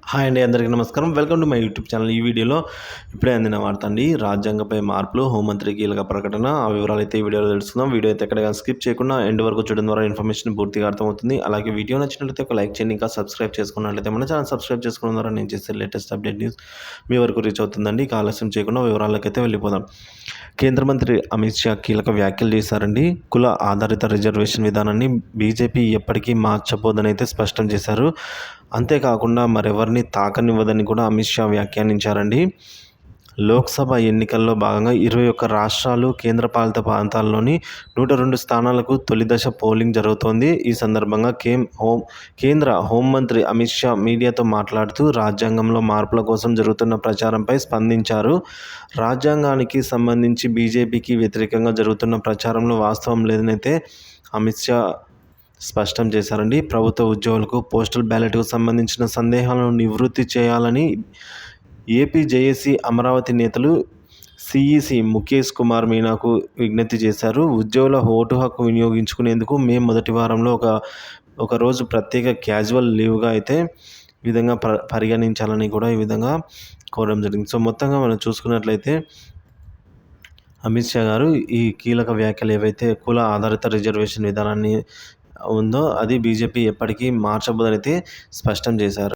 Hi అండి, అందరికీ నమస్కారం. Welcome to my YouTube channel. ఈ వీడియోలో ఇప్పుడే అందిన వార్త అండి. రాజ్యాంగపై మార్పులు, హోంమంత్రి కీలక ప్రకటన. ఆ వివరాలు అయితే ఈ వీడియోలో తెలుసుకుందాం. వీడియో అయితే ఎక్కడగా స్కిప్ చేయకుండా ఎండ్ వరకు చూడడం ద్వారా ఇన్ఫర్మేషన్ పూర్తిగా అర్థమవుతుంది. అలాగే వీడియో నచ్చినట్లయితే ఒక లైక్ చేయండి. ఇంకా సబ్స్క్రైబ్ చేసుకున్నట్లయితే మన ఛానల్ సబ్స్క్రైబ్ చేసుకోవడం ద్వారా నేను చేసే లేటెస్ట్ అప్డేట్ న్యూస్ మీ వరకు రీచ్ అవుతుందండి. ఇక ఆలస్యం చేయకుండా వివరాలకు అయితే వెళ్ళిపోదాం. కేంద్ర మంత్రి అమిత్ షా కీలక వ్యాఖ్యలు చేశారండి. కుల ఆధారిత రిజర్వేషన్ విధానాన్ని బీజేపీ ఎప్పటికీ మార్చబోదని అయితే స్పష్టం చేశారు. అంతేకాకుండా మరెవరిని తాకనివ్వదని కూడా అమిత్ షా వ్యాఖ్యానించారండి. లోక్సభ ఎన్నికల్లో భాగంగా 21 రాష్ట్రాలు, కేంద్రపాలిత ప్రాంతాల్లోని 102 స్థానాలకు తొలి దశ పోలింగ్ జరుగుతోంది. ఈ సందర్భంగా కేంద్ర హోంమంత్రి అమిత్ షా మీడియాతో మాట్లాడుతూ రాజ్యాంగంలో మార్పుల కోసం జరుగుతున్న ప్రచారంపై స్పందించారు. రాజ్యాంగానికి సంబంధించి బీజేపీకి వ్యతిరేకంగా జరుగుతున్న ప్రచారంలో వాస్తవం లేదనైతే అమిత్ షా స్పష్టం చేశారండి. ప్రభుత్వ ఉద్యోగులకు పోస్టల్ బ్యాలెట్కు సంబంధించిన సందేహాలను నివృత్తి చేయాలని ఏపీ జేఏసీ అమరావతి నేతలు సీఈసీ ముఖేష్ కుమార్ మీనాకు విజ్ఞప్తి చేశారు. ఉద్యోగుల ఓటు హక్కు వినియోగించుకునేందుకు మే మొదటి వారంలో ఒక రోజు ప్రత్యేక క్యాజువల్ లీవ్గా అయితే ఈ విధంగా పరిగణించాలని కూడా ఈ విధంగా కోరడం జరిగింది. సో మొత్తంగా మనం చూసుకున్నట్లయితే అమిత్ షా గారు ఈ కీలక వ్యాఖ్యలు ఏవైతే కుల ఆధారిత రిజర్వేషన్ విధానాన్ని ఉందో అది బీజేపీ ఎప్పటికీ మార్చబోదని అయితే స్పష్టం చేశారు.